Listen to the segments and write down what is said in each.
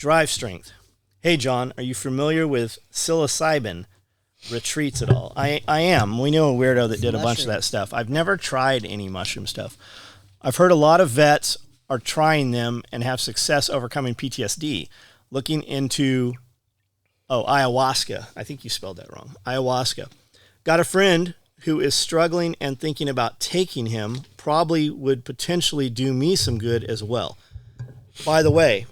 Drive strength. Hey, John, are you familiar with psilocybin retreats at all? I am. We know a weirdo that did a bunch of that stuff. I've never tried any mushroom stuff. I've heard a lot of vets are trying them and have success overcoming PTSD. Looking into, ayahuasca. I think you spelled that wrong. Ayahuasca. Got a friend who is struggling and thinking about taking him. Probably would potentially do me some good as well. By the way,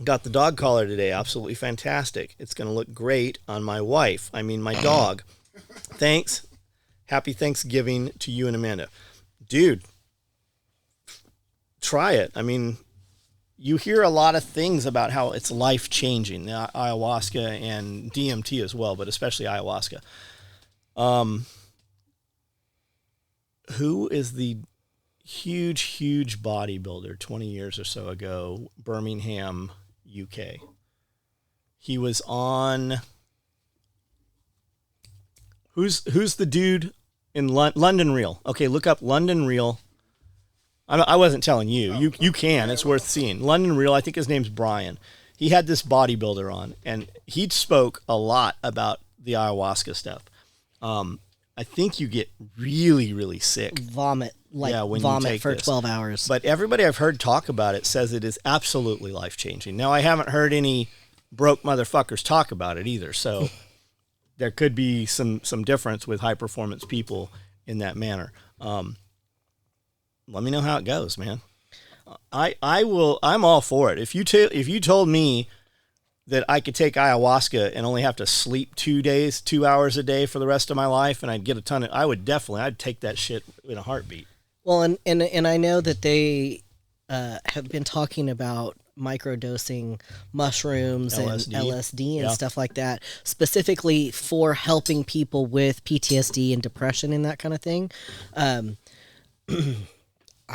got the dog collar today. Absolutely fantastic. It's going to look great on my wife. I mean, my dog. Thanks. Happy Thanksgiving to you and Amanda. Dude, try it. I mean, you hear a lot of things about how it's life-changing, the ayahuasca and DMT as well, but especially ayahuasca. Who is the huge bodybuilder 20 years or so ago, Birmingham, UK? He was on... Who's the dude in London Real? Okay, look up London Real. I wasn't telling you. You can. It's worth seeing. London Real, I think his name's Brian. He had this bodybuilder on, and he spoke a lot about the ayahuasca stuff. I think you get really sick. Vomit. When vomit you take for this. 12 hours. But everybody I've heard talk about it says it is absolutely life-changing. Now, I haven't heard any broke motherfuckers talk about it either, so there could be some difference with high-performance people in that manner. Let me know how it goes, man. I will. I'm all for it. If you told me that I could take ayahuasca and only have to sleep 2 hours a day for the rest of my life, and I'd get a ton of, I'd take that shit in a heartbeat. Well, and I know that they have been talking about microdosing mushrooms LSD. and LSD and stuff like that, specifically for helping people with PTSD and depression and that kind of thing. I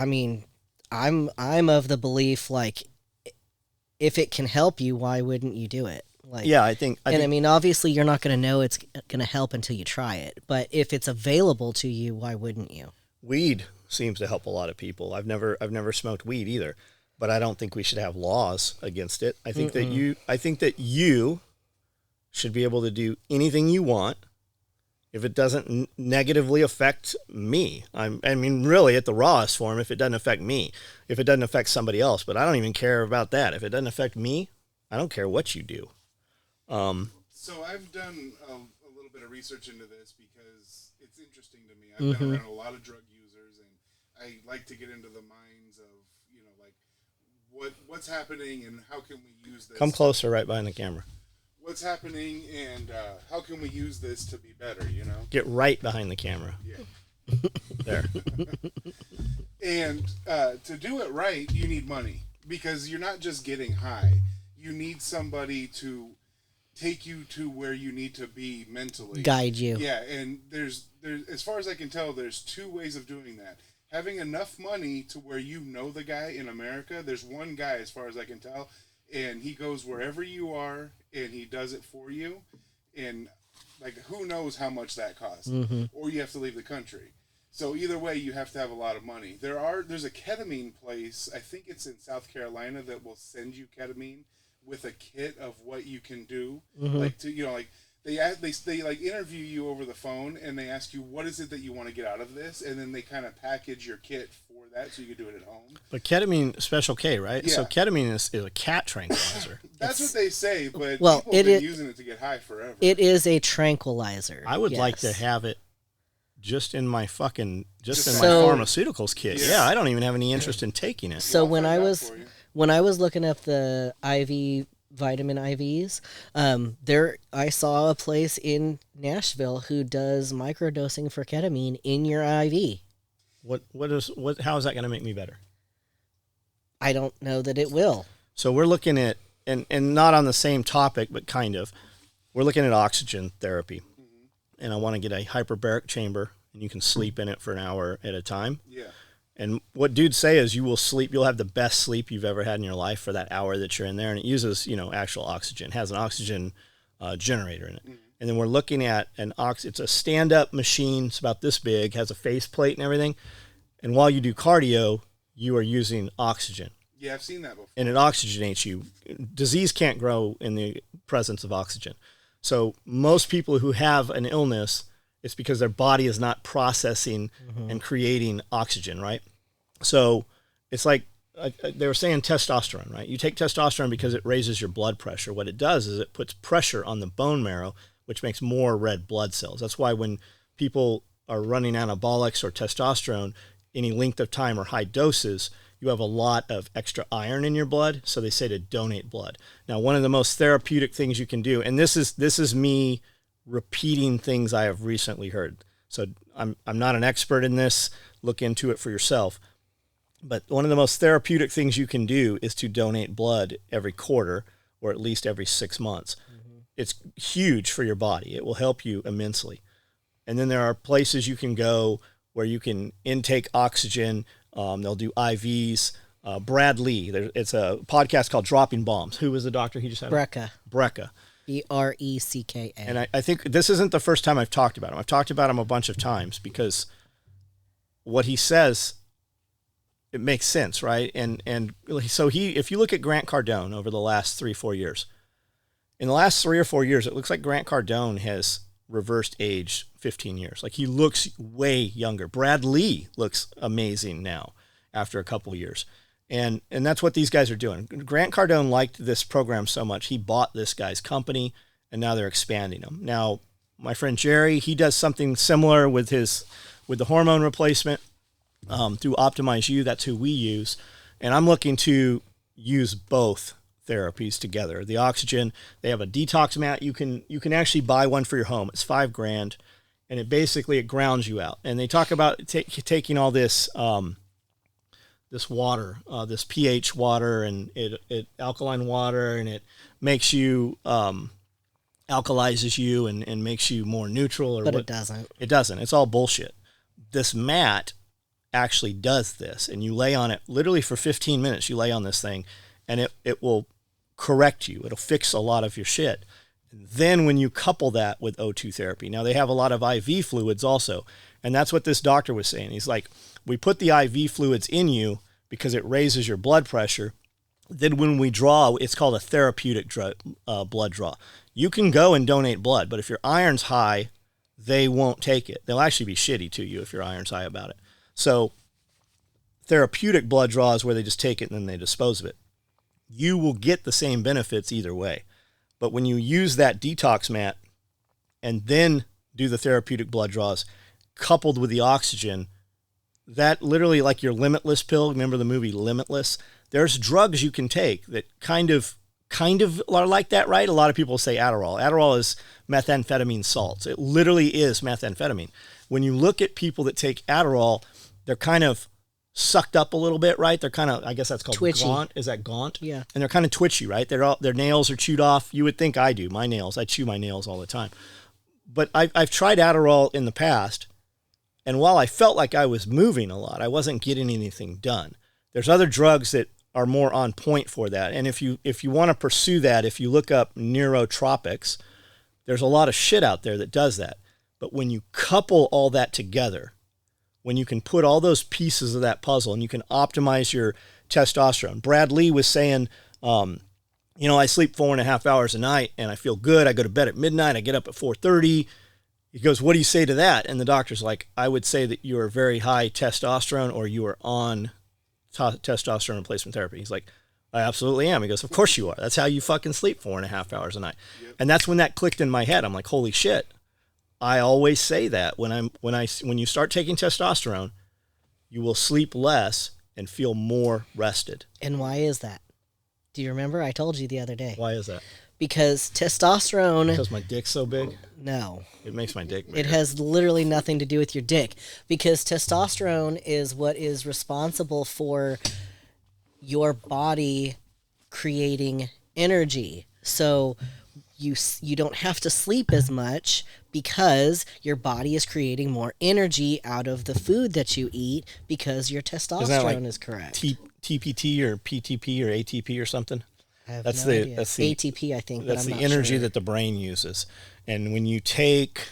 mean, I'm of the belief, like, if it can help you, why wouldn't you do it? Like, yeah, I think, I mean, obviously you're not going to know it's going to help until you try it, but if it's available to you, why wouldn't you? Weed seems to help a lot of people. I've never smoked weed either, but I don't think we should have laws against it. I think that you should be able to do anything you want if it doesn't negatively affect me. I mean, really, at the rawest form, if it doesn't affect me, if it doesn't affect somebody else, but I don't even care about that. If it doesn't affect me, I don't care what you do. So I've done a little bit of research into this because it's interesting to me. I've been around a lot of drug users, and I like to get into the minds of, like, what's happening and how can we use this. Come closer, right behind the camera. What's happening and how can we use this to be better, Get right behind the camera. Yeah. There. And to do it right, you need money, because you're not just getting high. You need somebody to take you to where you need to be mentally. Guide you. Yeah, and there's as far as I can tell, there's two ways of doing that. Having enough money to where you know the guy in America. There's one guy, as far as I can tell, and he goes wherever you are, and he does it for you. And, like, who knows how much that costs. Or you have to leave the country. So either way, you have to have a lot of money. There's a ketamine place, I think it's in South Carolina, that will send you ketamine with a kit of what you can do. Like, they like interview you over the phone, and they ask you, what is it that you want to get out of this? And then they kind of package your kit for that so you can do it at home. But ketamine, Special K, right? Yeah. So ketamine is a cat tranquilizer. That's what they say, but Well, people have been using it to get high forever. It is a tranquilizer. I would like to yes. have it just in my So- pharmaceuticals kit. Yeah. Yeah, I don't even have any interest in taking it. So I'll when find I out was for you. when I was looking up the IV vitamin IVs, I saw a place in Nashville who does microdosing for ketamine in your IV. How is that going to make me better? I don't know that it will. So we're looking at, and not on the same topic, but kind of, we're looking at oxygen therapy. And I want to get a hyperbaric chamber, and you can sleep in it for an hour at a time. Yeah. And what dudes say is you'll have the best sleep you've ever had in your life for that hour that you're in there. And it uses, actual oxygen. It has an oxygen generator in it. And then we're looking at it's a stand-up machine. It's about this big, has a faceplate and everything. And while you do cardio, you are using oxygen. Yeah, I've seen that before. And it oxygenates you. Disease can't grow in the presence of oxygen. So most people who have an illness, it's because their body is not processing and creating oxygen, right? So it's like they were saying testosterone, right? You take testosterone because it raises your blood pressure. What it does is it puts pressure on the bone marrow, which makes more red blood cells. That's why when people are running anabolics or testosterone, any length of time or high doses, you have a lot of extra iron in your blood. So they say to donate blood. Now, one of the most therapeutic things you can do, and this is me repeating things I have recently heard. So I'm not an expert in this. Look into it for yourself. But one of the most therapeutic things you can do is to donate blood every quarter or at least every 6 months. It's huge for your body. It will help you immensely. And then there are places you can go where you can intake oxygen. They'll do IVs. Brad Lee, it's a podcast called Dropping Bombs. Who was the doctor he just had? Brecka. Brecka. Brecka. And I think this isn't the first time I've talked about him. I've talked about him a bunch of times because what he says, it makes sense, right? And so if you look at Grant Cardone over the last 3-4 years, in the last 3 or 4 years, it looks like Grant Cardone has reversed age 15 years. Like he looks way younger. Brad Lee looks amazing now after a couple of years. And that's what these guys are doing. Grant Cardone liked this program so much, he bought this guy's company, and now they're expanding them. Now, my friend Jerry, he does something similar with the hormone replacement through Optimize You. That's who we use. And I'm looking to use both therapies together. The oxygen, they have a detox mat. You can actually buy one for your home. It's $5,000, and it grounds you out. And they talk about taking all this this water, this pH water, and it alkaline water, and it makes you alkalizes you and makes you more neutral. But it doesn't. It doesn't. It's all bullshit. This mat actually does this, and you lay on it literally for 15 minutes. You lay on this thing, and it will correct you. It'll fix a lot of your shit. Then when you couple that with O2 therapy, now they have a lot of IV fluids also, and that's what this doctor was saying. He's like, we put the IV fluids in you because it raises your blood pressure. Then when we draw, it's called a therapeutic blood draw. You can go and donate blood, but if your iron's high, they won't take it. They'll actually be shitty to you if your iron's high about it. So therapeutic blood draw is where they just take it and then they dispose of it. You will get the same benefits either way. But when you use that detox mat and then do the therapeutic blood draws coupled with the oxygen, that literally, like your Limitless pill, remember the movie Limitless? There's drugs you can take that kind of are like that, right? A lot of people say Adderall. Adderall is methamphetamine salts. It literally is methamphetamine. When you look at people that take Adderall, they're kind of sucked up a little bit, right? They're kind of, I guess that's called twitchy. Gaunt. Is that gaunt? Yeah. And they're kind of twitchy, right? Their nails are chewed off. You would think I do. My nails, I chew my nails all the time. But I've tried Adderall in the past, and while I felt like I was moving a lot, I wasn't getting anything done. There's other drugs that are more on point for that. And if you want to pursue that, if you look up Neurotropics, there's a lot of shit out there that does that. But when you couple all that together, when you can put all those pieces of that puzzle and you can optimize your testosterone. Brad Lee was saying, I sleep 4.5 hours a night and I feel good. I go to bed at midnight. I get up at 4:30. He goes, what do you say to that? And the doctor's like, I would say that you are very high testosterone or you are on testosterone replacement therapy. He's like, I absolutely am. He goes, of course you are. That's how you fucking sleep 4.5 hours a night. Yep. And that's when that clicked in my head. I'm like, holy shit. I always say that when you start taking testosterone, you will sleep less and feel more rested. And why is that? Do you remember? I told you the other day. Why is that? Because testosterone... Because my dick's so big? No. It makes my dick bigger. It has literally nothing to do with your dick. Because testosterone is what is responsible for your body creating energy. So you don't have to sleep as much because your body is creating more energy out of the food that you eat because your testosterone is correct. TPT or PTP or ATP or something? That's the ATP, I think. That's the energy that the brain uses. And when you take,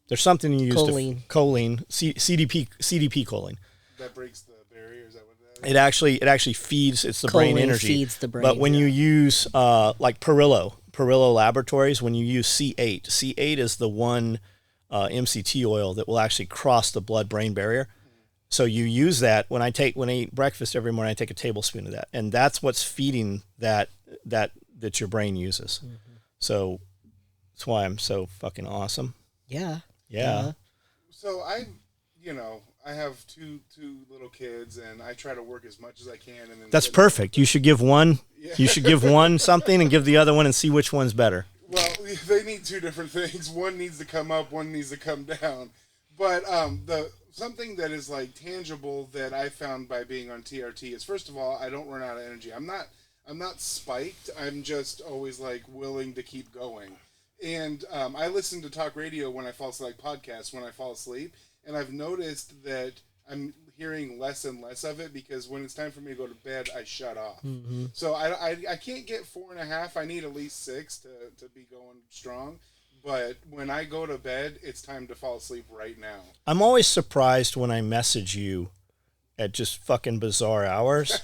there's something you use choline, CDP choline. That breaks the barrier. Is that what that It actually feeds. It's the brain Choline energy. feeds the brain. But when you use like Perillo Laboratories, when you use C8 is the one MCT oil that will actually cross the blood-brain barrier. So you use that when I eat breakfast every morning. I take a tablespoon of that, and that's what's feeding that your brain uses. Mm-hmm. So that's why I'm so fucking awesome. Yeah. So I have two little kids, and I try to work as much as I can. And then that's perfect. You should give one. Yeah. You should give one something and give the other one, and see which one's better. Well, they need two different things. One needs to come up. One needs to come down. But something that is like tangible that I found by being on TRT is, first of all, I don't run out of energy. I'm not spiked. I'm just always like willing to keep going. And I listen to talk radio when I fall asleep, like podcasts when I fall asleep, and I've noticed that I'm hearing less and less of it because when it's time for me to go to bed, I shut off. Mm-hmm. So I can't get 4.5. I need at least 6 to be going strong. But when I go to bed, it's time to fall asleep right now. I'm always surprised when I message you at just fucking bizarre hours,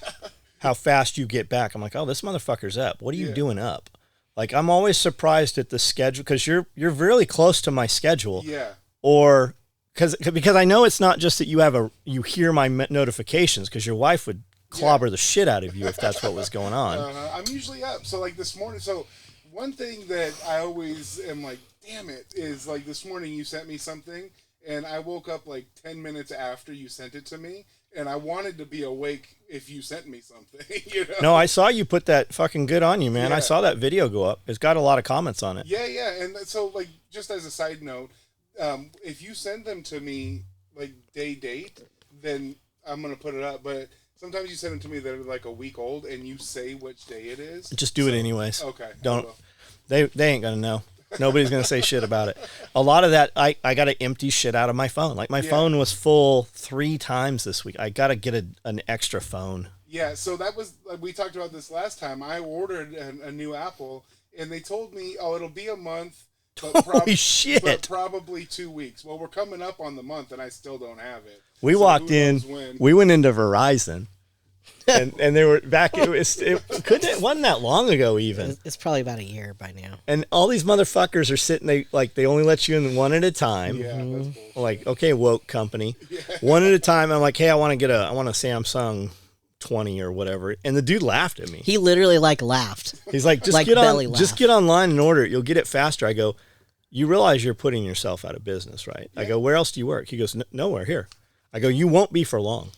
how fast you get back. I'm like, oh, this motherfucker's up. What are you doing up? Like, I'm always surprised at the schedule because you're really close to my schedule. Yeah. Or because I know it's not just that you hear my notifications, because your wife would clobber the shit out of you if that's what was going on. I'm usually up. So like this morning, one thing that I always am like, damn it, is like this morning you sent me something and I woke up like 10 minutes after you sent it to me and I wanted to be awake if you sent me something, you know? No, I saw you put that. Fucking good on you, man. Yeah. I saw that video go up. It's got a lot of comments on it. Yeah. And so like, just as a side note, if you send them to me like date, then I'm going to put it up. But sometimes you send them to me that are like a week old and you say which day it is. Just do it anyways. Okay. Don't. They ain't going to know. Nobody's going to say shit about it. A lot of that, I got to empty shit out of my phone. Like my phone was full 3 times this week. I got to get an extra phone. Yeah, so that was, we talked about this last time. I ordered a new Apple, and they told me, oh, it'll be a month. But Holy shit. But probably 2 weeks. Well, we're coming up on the month, and I still don't have it. We walked in, we went into Verizon. and they were back. It wasn't that long ago even. It's probably about a year by now. And all these motherfuckers are sitting. They only let you in one at a time. Yeah, that's cool. Like, okay, woke company, one at a time. I'm like, hey, I want a Samsung 20 or whatever. And the dude laughed at me. He literally laughed. He's like, just get online and order it. You'll get it faster. I go, you realize you're putting yourself out of business, right? Yeah. I go, where else do you work? He goes, nowhere here. I go, you won't be for long.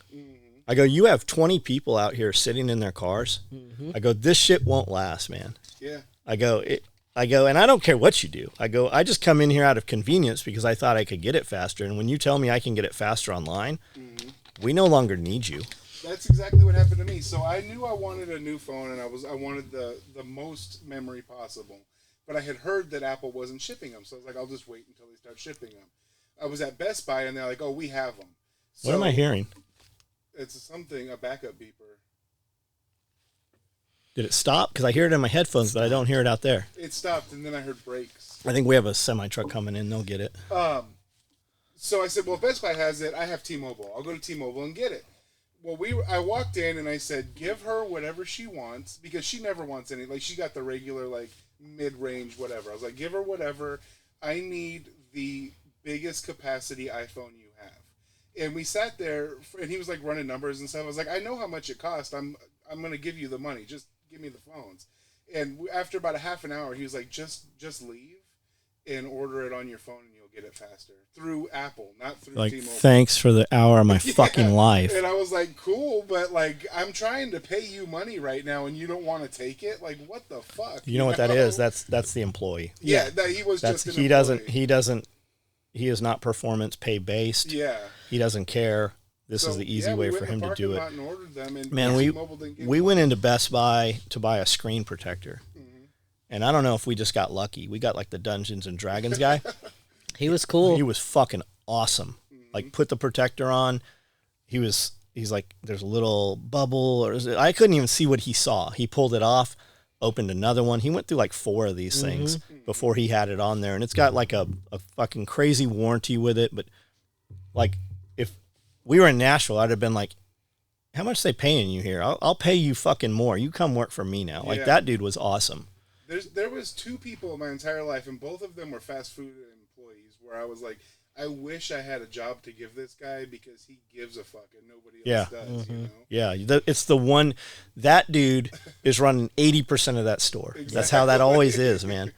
I go, you have 20 people out here sitting in their cars. Mm-hmm. I go, this shit won't last, man. Yeah. I go, and I don't care what you do. I go, I just come in here out of convenience because I thought I could get it faster. And when you tell me I can get it faster online, we no longer need you. That's exactly what happened to me. So I knew I wanted a new phone, and I wanted the most memory possible. But I had heard that Apple wasn't shipping them, so I was like, I'll just wait until they start shipping them. I was at Best Buy, and they're like, oh, we have them. So, what am I hearing? It's a backup beeper. Did it stop? Because I hear it in my headphones, but I don't hear it out there. It stopped, and then I heard brakes. I think we have a semi-truck coming in. They'll get it. So I said, well, if Best Buy has it, I have T-Mobile. I'll go to T-Mobile and get it. Well, I walked in, and I said, give her whatever she wants, because she never wants any. Like, she got the regular, like, mid-range, whatever. I was like, give her whatever. I need the biggest capacity iPhone you have. And we sat there, and he was like running numbers and stuff. I was like, I know how much it cost. I'm going to give you the money. Just give me the phones. And after about a half an hour, he was like, just leave and order it on your phone, and you'll get it faster through Apple, not through like, T-Mobile. Thanks for the hour of my fucking life. And I was like, cool, but like, I'm trying to pay you money right now, and you don't want to take it. Like, what the fuck? You know what that is? That's the employee. Yeah, he was just an employee. He is not performance pay based. Yeah. He doesn't care. This is the easy way for him to do it. And ordered them, and man, we went into Best Buy to buy a screen protector. Mm-hmm. And I don't know if we just got lucky. We got like the Dungeons and Dragons guy. He was cool. He was fucking awesome. Mm-hmm. Like, put the protector on. He's like, there's a little bubble, I couldn't even see what he saw. He pulled it off, opened another one. He went through like 4 of these things before he had it on there. And it's got like a fucking crazy warranty with it. But like, if we were in Nashville, I'd have been like, how much they paying you here? I'll pay you fucking more. You come work for me now. Like, that dude was awesome. There was 2 people in my entire life, and both of them were fast food employees, where I was like, I wish I had a job to give this guy because he gives a fuck and nobody else does, you know? Yeah, it's the one, that dude is running 80% of that store. Exactly. That's how that always is, man.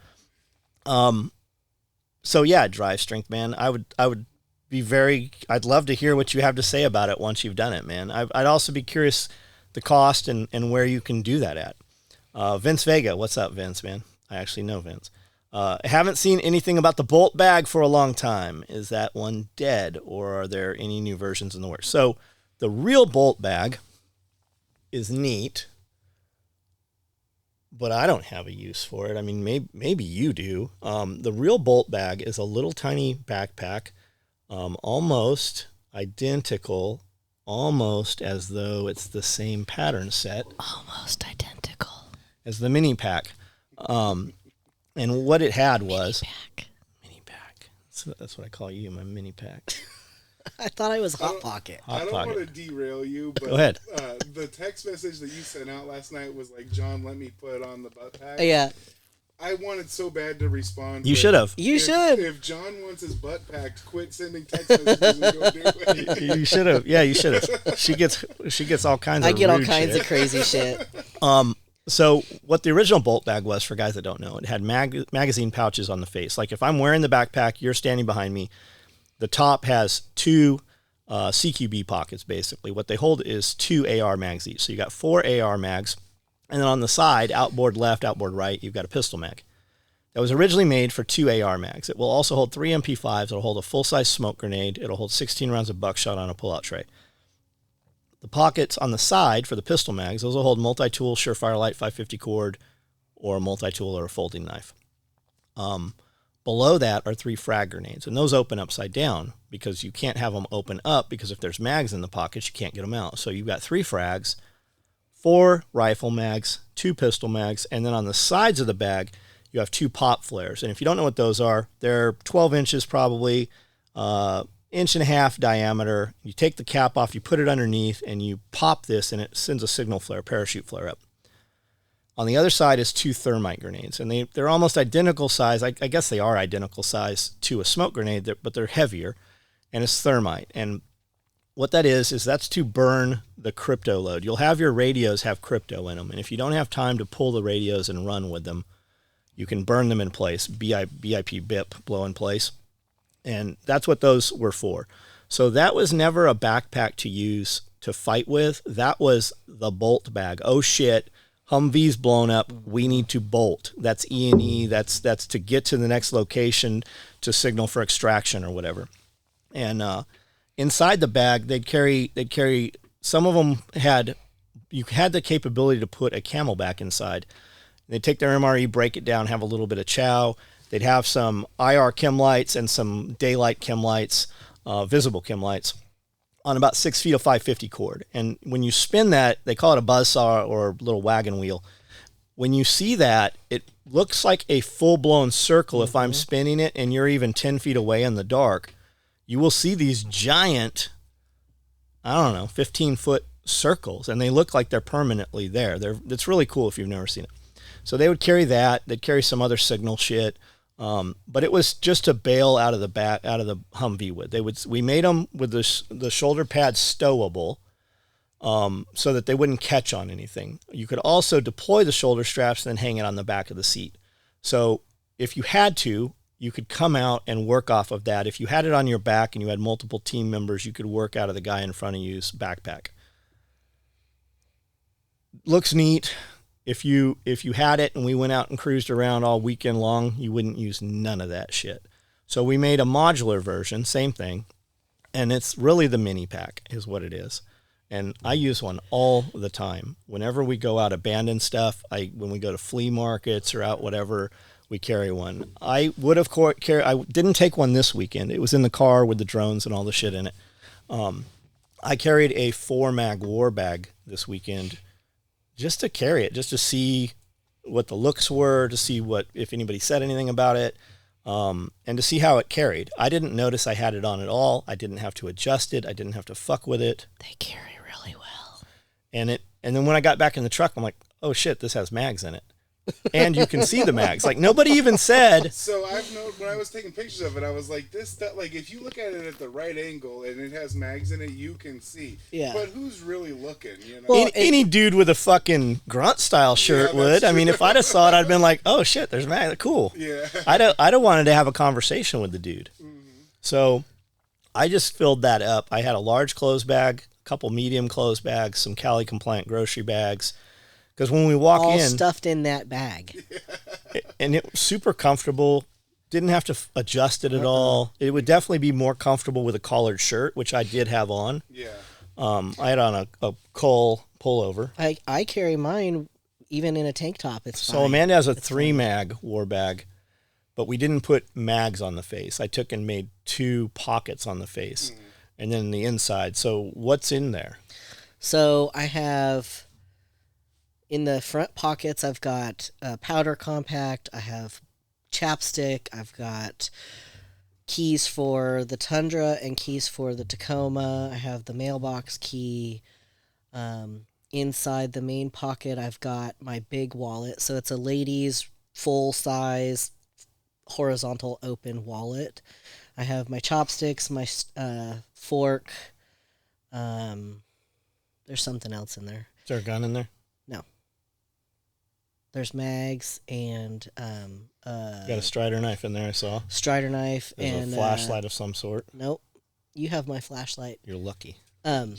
So yeah, drive strength, man. I would be I'd love to hear what you have to say about it once you've done it, man. I'd also be curious the cost and where you can do that at. Vince Vega, what's up, Vince, man? I actually know Vince. I haven't seen anything about the Bolt bag for a long time. Is that one dead, or are there any new versions in the works? So the real Bolt bag is neat, but I don't have a use for it. I mean, maybe you do. The real Bolt bag is a little tiny backpack, almost identical, almost as though it's the same pattern set. Almost identical. As the mini pack. And what it had was... Mini pack. That's what I call you, my mini pack. I thought I was Hot Pocket. I don't want to derail you, but go ahead. The text message that you sent out last night was like, John, let me put on the butt pack. Yeah. I wanted so bad to respond. You should have. You should. If John wants his butt packed, quit sending text messages and go do it. You should have. Yeah, you should have. She gets all kinds of I get all rude kinds shit. of crazy shit. So what the original Bolt bag was, for guys that don't know, it had magazine pouches on the face. Like if I'm wearing the backpack, you're standing behind me. The top has 2 CQB pockets, basically. What they hold is 2 AR mags each. So you got 4 AR mags. And then on the side, outboard left, outboard right, you've got a pistol mag. That was originally made for 2 AR mags. It will also hold 3 MP5s. It'll hold a full-size smoke grenade. It'll hold 16 rounds of buckshot on a pull-out tray. The pockets on the side for the pistol mags, those will hold multi-tool, Surefire Light 550 cord, or a multi-tool or a folding knife. Below that are 3 frag grenades, and those open upside down because you can't have them open up, because if there's mags in the pockets, you can't get them out. So you've got 3 frags, 4 rifle mags, 2 pistol mags, and then on the sides of the bag, you have 2 pop flares. And if you don't know what those are, they're 12 inches probably, 1.5 inch diameter. You take the cap off, you put it underneath, and you pop this, and it sends a signal flare, parachute flare up. On the other side is 2 thermite grenades, and they're almost identical size. I guess they are identical size to a smoke grenade, but they're heavier, and it's thermite. And what that is that's to burn the crypto load. You'll have your radios have crypto in them, and if you don't have time to pull the radios and run with them, you can burn them in place, BIP, blow in place. And that's what those were for. So that was never a backpack to use to fight with. That was the Bolt bag. Oh shit, Humvee's blown up. We need to bolt. That's E&E. That's to get to the next location to signal for extraction or whatever. And inside the bag, they'd carry. Some of them you had the capability to put a Camelback inside. They'd take their MRE, break it down, have a little bit of chow. They'd have some IR chem lights and some daylight chem lights, visible chem lights, on about 6 feet of 550 cord. And when you spin that, they call it a buzzsaw or a little wagon wheel. When you see that, it looks like a full-blown circle. If I'm spinning it and you're even 10 feet away in the dark, you will see these giant, 15-foot circles, and they look like they're permanently there. It's really cool if you've never seen it. So they would carry that. They'd carry some other signal shit. But it was just to bail out of the Humvee with. We made them with the shoulder pads stowable, so that they wouldn't catch on anything. You could also deploy the shoulder straps and then hang it on the back of the seat. So if you had to, you could come out and work off of that. If you had it on your back and you had multiple team members, you could work out of the guy in front of you's backpack. Looks neat. If you had it and we went out and cruised around all weekend long, you wouldn't use none of that shit. So we made a modular version, same thing, and it's really the mini pack is what it is. And I use one all the time. Whenever we go out abandoned stuff, when we go to flea markets or out whatever, we carry one. I would have I didn't take one this weekend. It was in the car with the drones and all the shit in it. I carried a 4-mag war bag this weekend, just to carry it, just to see what the looks were, to see if anybody said anything about it, and to see how it carried. I didn't notice I had it on at all. I didn't have to adjust it. I didn't have to fuck with it. They carry really well. And then when I got back in the truck, I'm like, oh shit, this has mags in it. And you can see the mags. Like nobody even said. So I've known when I was taking pictures of it, I was like, like if you look at it at the right angle and it has mags in it, you can see. Yeah. But who's really looking? You know. Well, Any dude with a fucking grunt style shirt would. I mean, if I'd have saw it, I'd been like, oh shit, there's mags. Cool. Yeah. I'd have wanted to have a conversation with the dude. Mm-hmm. So I just filled that up. I had a large clothes bag, a couple medium clothes bags, some Cali compliant grocery bags. Because when we walk all in, stuffed in that bag, and it was super comfortable. Didn't have to adjust it at all. It would definitely be more comfortable with a collared shirt, which I did have on. Yeah. I had on a Cole pullover. I carry mine even in a tank top. It's So fine. Amanda has a 3-mag war bag, but we didn't put mags on the face. I took and made 2 pockets on the face, and then the inside. So what's in there? So I have, in the front pockets, I've got a powder compact. I have chapstick. I've got keys for the Tundra and keys for the Tacoma. I have the mailbox key. Inside the main pocket, I've got my big wallet. So it's a ladies' full-size horizontal open wallet. I have my chopsticks, my fork. There's something else in there. Is there a gun in there? No. There's mags and Got a Strider knife in there, I saw. Strider knife. There's and a flashlight of some sort. Nope. You have my flashlight. You're lucky. Johnny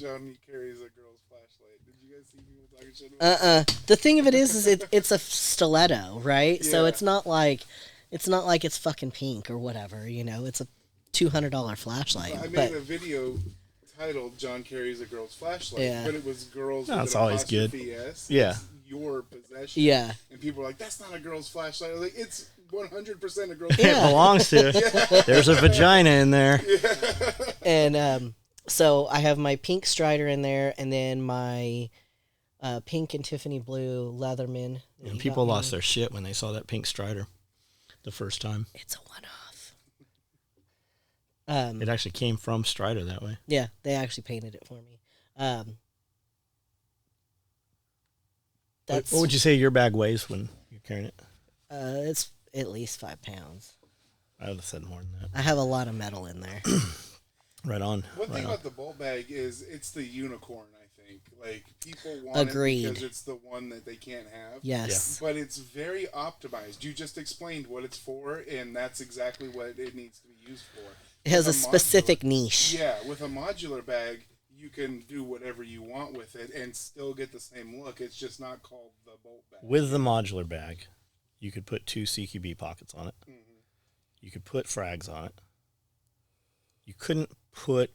carries a girl's flashlight. Did you guys see people talking shit about The thing of it is it's a stiletto, right? So Yeah. it's not like it's fucking pink or whatever, you know. It's a $200 flashlight. I made But a video titled "John Carries a Girl's Flashlight," Yeah. but it was girls. No, with it's an always good. apostrophe S. Yeah. It's your possession. yeah. And people are like, "That's not a girl's flashlight." I was like, it's 100% a girl's. It belongs to. There's a vagina in there. And so I have my pink Strider in there, and then my pink and Tiffany blue Leatherman. that And he people got me. lost their shit when they saw that pink Strider the first time. It's a one-off. It actually came from Strider that way. Yeah, they actually painted it for me. That's What would you say your bag weighs when you're carrying it? it's at least 5 pounds. I would have said more than that. I have a lot of metal in there. Right on. One thing Right on. about the bolt bag is it's the unicorn. I think like people want Agreed. it because it's the one that they can't have. Yes. But it's very optimized. You just explained what it's for, and that's exactly what it needs to be used for. It has a With modular- specific niche. Yeah, with a modular bag, you can do whatever you want with it and still get the same look. It's just not called the bolt bag. With the modular bag, you could put 2 CQB pockets on it. You could put frags on it. You couldn't put...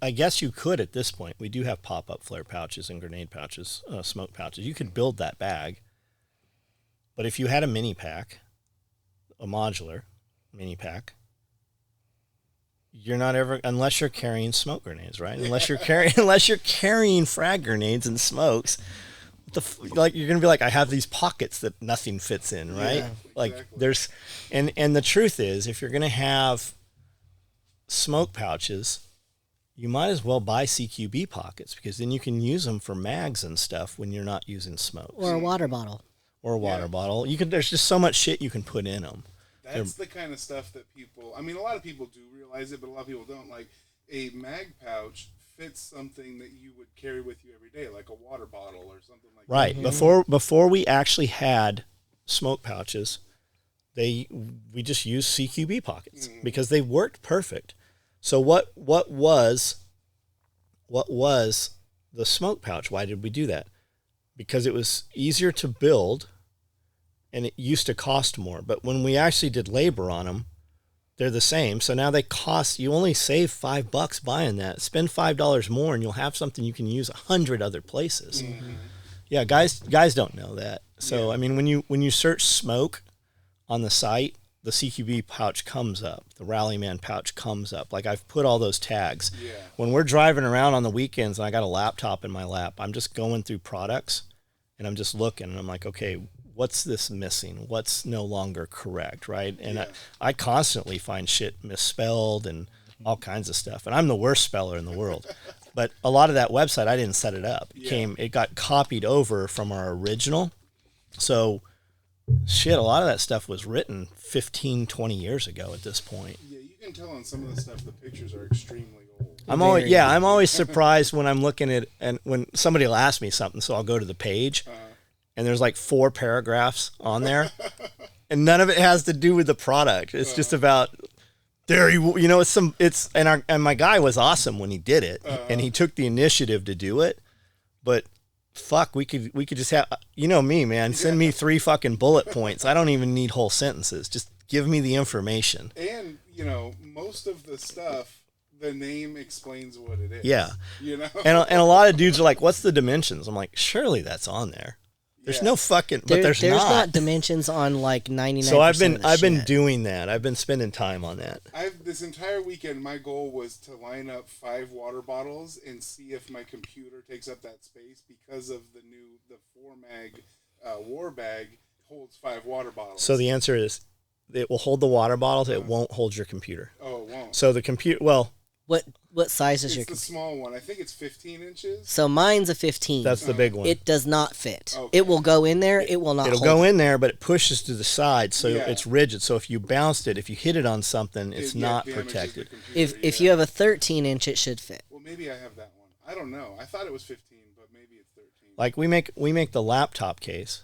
I guess you could at this point. We do have pop-up flare pouches and grenade pouches, smoke pouches. You could build that bag. But if you had a mini pack, a modular mini pack, you're not ever, unless you're carrying smoke grenades, right? Unless you're carrying frag grenades and smokes, like you're gonna be like, I have these pockets that nothing fits in, right? Yeah, Like exactly. there's, and the truth is, if you're gonna have smoke pouches, you might as well buy CQB pockets because then you can use them for mags and stuff when you're not using smokes Or a water bottle. or a water bottle. You can. There's just so much shit you can put in them. That's the kind of stuff that people... I mean, a lot of people do realize it, but a lot of people don't. Like, a mag pouch fits something that you would carry with you every day, like a water bottle or something like Right. that. Before we actually had smoke pouches, we just used CQB pockets because they worked perfect. So what was the smoke pouch? Why did we do that? Because it was easier to build and it used to cost more. But when we actually did labor on them, they're the same. So now they cost, you only save $5 buying that. Spend $5 more and you'll have something you can use 100 other places. Yeah, guys don't know that. So, I mean, when you search smoke on the site, the CQB pouch comes up. The Rallyman pouch comes up. Like, I've put all those tags. Yeah. When we're driving around on the weekends and I got a laptop in my lap, I'm just going through products and I'm just looking and I'm like, okay, what's this missing? What's no longer correct, right? And I constantly find shit misspelled and all kinds of stuff. And I'm the worst speller in the world. But a lot of that website, I didn't set it up. Yeah. It got copied over from our original. So, shit, a lot of that stuff was written 15, 20 years ago at this point. Yeah, you can tell on some of the stuff the pictures are extremely old. I'm always surprised when I'm looking at, and when somebody will ask me something, so I'll go to the page, and there's like 4 paragraphs on there, and none of it has to do with the product. It's just about... and my guy was awesome when he did it, and he took the initiative to do it. But fuck, we could just have, me, man. Send me 3 fucking bullet points. I don't even need whole sentences. Just give me the information. And most of the stuff, the name explains what it is. Yeah. And a lot of dudes are like, "What's the dimensions?" I'm like, surely that's on there. There's no fucking, but there's not dimensions on like 99%. So I've been doing that. I've been spending time on that. This entire weekend, my goal was to line up 5 water bottles and see if my computer takes up that space, because of the 4-mag war bag holds 5 water bottles. So the answer is, it will hold the water bottles. It won't hold your computer. Oh, it won't. So the computer, well. What size is your computer? It's the small one. I think it's 15 inches. So mine's a 15. That's the big one. It does not fit. Okay. It will go in there. It will not It'll hold go it. in there, but it pushes to the side, so it's rigid. So if you bounced it, if you hit it on something, it's not protected. If you have a 13-inch, it should fit. Well, maybe I have that one. I don't know. I thought it was 15, but maybe it's 13. Like we make the laptop case,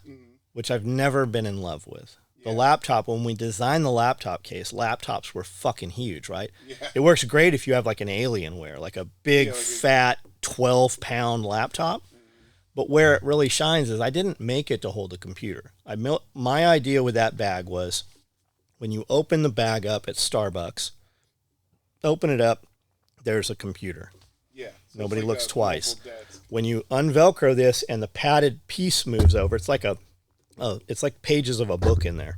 which I've never been in love with. The laptop, when we designed the laptop case, laptops were fucking huge, right? Yeah. It works great if you have like an Alienware, like a big, fat, 12-pound laptop. But where it really shines is I didn't make it to hold a computer. My idea with that bag was, when you open the bag up at Starbucks, open it up, there's a computer. Yeah. So Nobody like looks twice. desk. When you unvelcro this and the padded piece moves over, it's like pages of a book in there.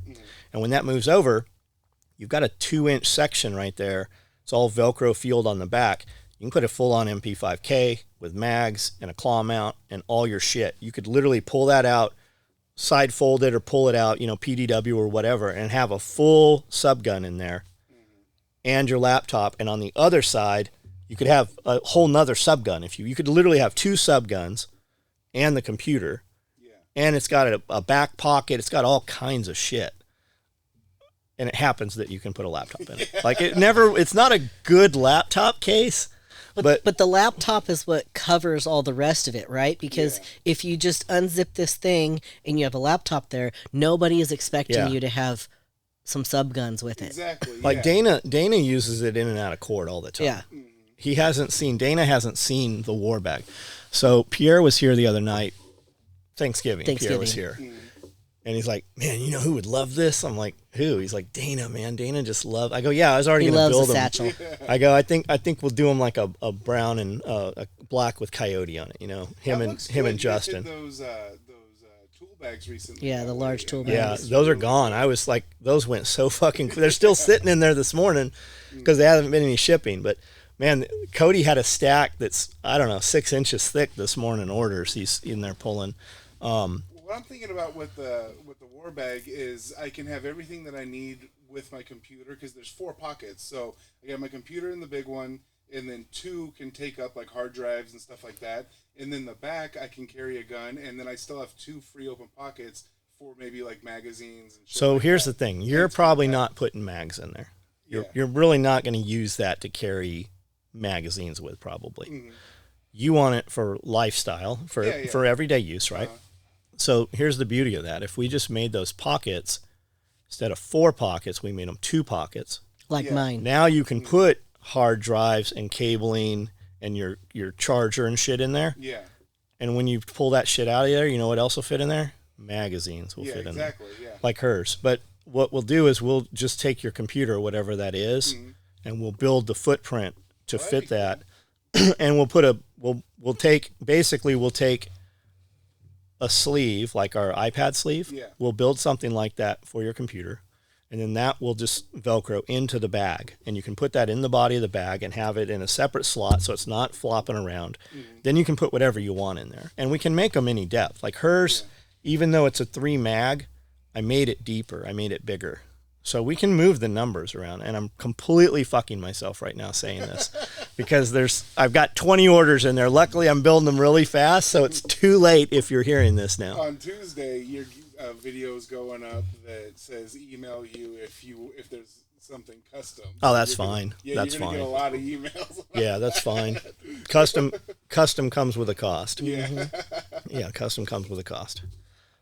And when that moves over, you've got a 2-inch section right there. It's all Velcro field on the back. You can put a full-on MP5K with mags and a claw mount and all your shit. You could literally pull that out, side fold it or pull it out, PDW or whatever, and have a full subgun in there and your laptop. And on the other side, you could have a whole nother subgun. You could literally have 2 subguns and the computer. And it's got a back pocket. It's got all kinds of shit. And it happens that you can put a laptop in it. Like it's not a good laptop case. But the laptop is what covers all the rest of it, right? Because if you just unzip this thing and you have a laptop there, nobody is expecting you to have some subguns with it. Exactly. Like Dana uses it in and out of court all the time. Yeah. Dana hasn't seen the war bag. So Pierre was here the other night. Thanksgiving. Pierre was here. And he's like, "Man, you know who would love this?" I'm like, "Who?" He's like, "Dana, man. Dana just loves." I go, "Yeah, I was already going to build him." Satchel. I go, I think we'll do him like a brown and a black with coyote on it, him and Justin. Those tool bags recently. Yeah, the large tool bags. Yeah, those are gone. I was like, those went so fucking quick. They're still sitting in there this morning because there hasn't been any shipping. But man, Cody had a stack that's, I don't know, 6 inches thick this morning orders. He's in there pulling. What I'm thinking about with the war bag is I can have everything that I need with my computer, because there's 4 pockets. So I got my computer in the big one, and then 2 can take up like hard drives and stuff like that. And then the back I can carry a gun, and then I still have 2 free open pockets for maybe like magazines and shit. So like here's that. the thing: you're probably not putting mags in there. You're really not going to use that to carry magazines with, probably. Mm-hmm. You want it for lifestyle, for everyday use, right? So here's the beauty of that. If we just made those pockets, instead of 4 pockets, we made them 2 pockets. Like mine. Now you can put hard drives and cabling and your charger and shit in there. Yeah. And when you pull that shit out of there, you know what else will fit in there? Magazines will fit in there. Yeah. Like hers. But what we'll do is we'll just take your computer, whatever that is, and we'll build the footprint to fit that. And we'll take a sleeve, like our iPad sleeve. Yeah. We'll build something like that for your computer, and then that will just Velcro into the bag, and you can put that in the body of the bag and have it in a separate slot so it's not flopping around. Then you can put whatever you want in there, and we can make them any depth. Like hers, even though it's a 3 mag, I made it deeper, I made it bigger, So we can move the numbers around, and I'm completely fucking myself right now saying this because I've got 20 orders in there. Luckily, I'm building them really fast, so it's too late if you're hearing this now. On Tuesday, your video's going up that says email you if there's something custom. Oh, that's fine. That's you're gonna fine. get a lot of emails. Yeah, that's fine. Custom comes with a cost. Yeah. Yeah, custom comes with a cost.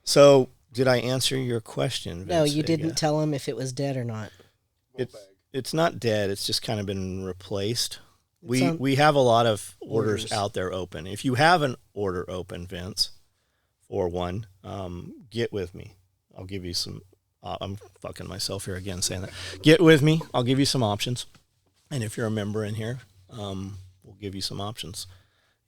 So, did I answer your question, Vince? No, you Vega? didn't tell him if it was dead or not. It's not dead. It's just kind of been replaced. We have a lot of orders out there open. If you have an order open, Vince, or one, get with me. I'll give you some. I'm fucking myself here again saying that. Get with me. I'll give you some options. And if you're a member in here, we'll give you some options.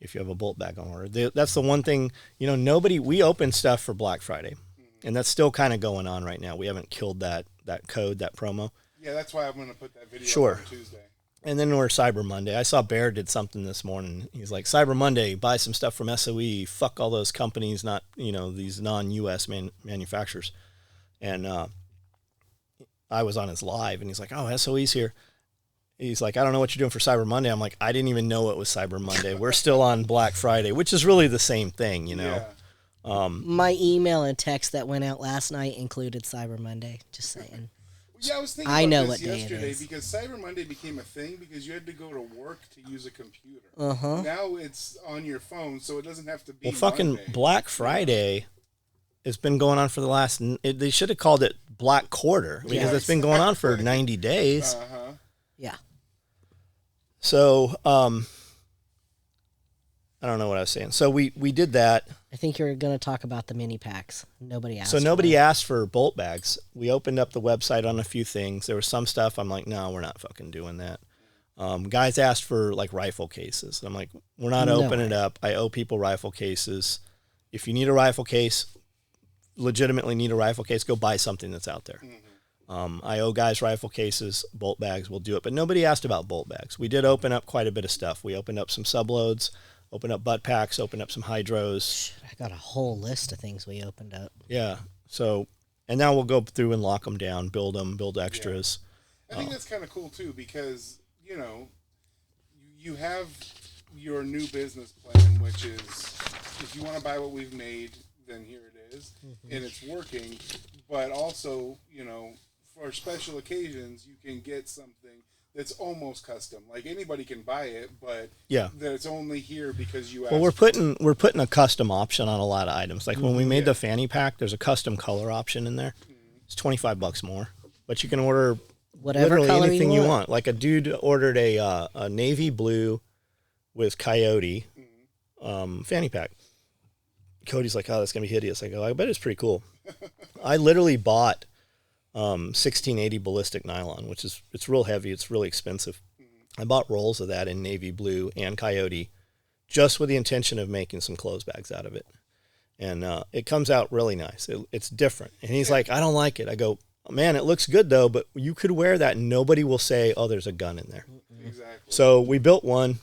If you have a bolt bag on order, that's the one thing. We open stuff for Black Friday, and that's still kind of going on right now. We haven't killed that code, that promo. Yeah, that's why I'm going to put that video Sure. on Tuesday. And then we're Cyber Monday. I saw Bear did something this morning. He's like, Cyber Monday, buy some stuff from SOE. Fuck all those companies, not, these non-US manufacturers. And I was on his live, and he's like, oh, SOE's here. He's like, I don't know what you're doing for Cyber Monday. I'm like, I didn't even know it was Cyber Monday. We're still on Black Friday, which is really the same thing, Yeah. My email and text that went out last night included Cyber Monday. Just saying. Yeah, I was thinking I about know this what day it yesterday is. because Cyber Monday became a thing because you had to go to work to use a computer. Uh-huh. Now it's on your phone, so it doesn't have to be fucking Monday. Black Friday has been going on for the last, they should have called it Black Quarter because Yeah. it's been going on for 90 days. Uh-huh. Yeah. So, I don't know what I was saying. So we did that. I think you're going to talk about the mini packs. Nobody asked. So for nobody that. asked for bolt bags. We opened up the website on a few things. There was some stuff I'm like, no, we're not fucking doing that. Guys asked for like rifle cases. I'm like, we're not opening it up. I owe people rifle cases. If you need a rifle case, legitimately need a rifle case, go buy something that's out there. I owe guys rifle cases, bolt bags, we'll do it. But nobody asked about bolt bags. We did open up quite a bit of stuff. We opened up some subloads, opened up butt packs, opened up some hydros. I got a whole list of things we opened up. Yeah. So, and now we'll go through and lock them down, build extras. I think that's kind of cool too because you have your new business plan, which is if you want to buy what we've made, then here it is, and it's working. But also, for special occasions, you can get something that's almost custom. Like anybody can buy it, but Yeah. that it's only here because you asked. Well, we're putting a custom option on a lot of items. Like when we made the fanny pack, there's a custom color option in there. It's $25 more, but you can order Whatever literally color anything you you want. want. Like a dude ordered a navy blue with coyote fanny pack. Cody's like, oh, that's gonna be hideous. I go, I bet it's pretty cool. I literally bought 1680 ballistic nylon, which is it's real heavy. It's really expensive. I bought rolls of that in navy blue and coyote, just with the intention of making some clothes bags out of it. And it comes out really nice. It's different. And he's like, I don't like it. I go, man, it looks good though, but you could wear that and nobody will say, oh, there's a gun in there. Exactly. So we built one.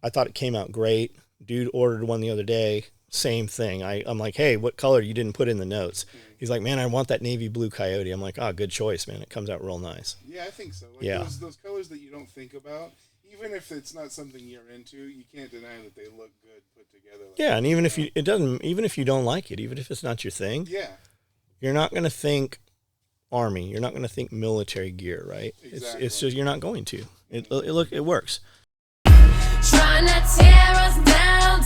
I thought it came out great. Dude ordered one the other day. Same thing. I'm like, hey, what color you didn't put in the notes? He's like, man, I want that navy blue coyote. I'm like, oh, good choice, man. It comes out real nice. Yeah, I think so. Like Yeah. those colors that you don't think about, even if it's not something you're into, you can't deny that they look good put together. Like Yeah, and even if you don't like it, even if it's not your thing, yeah, you're not going to think Army. You're not going to think military gear, right? Exactly. It's just you're not going to. It works. Trying to tear us down,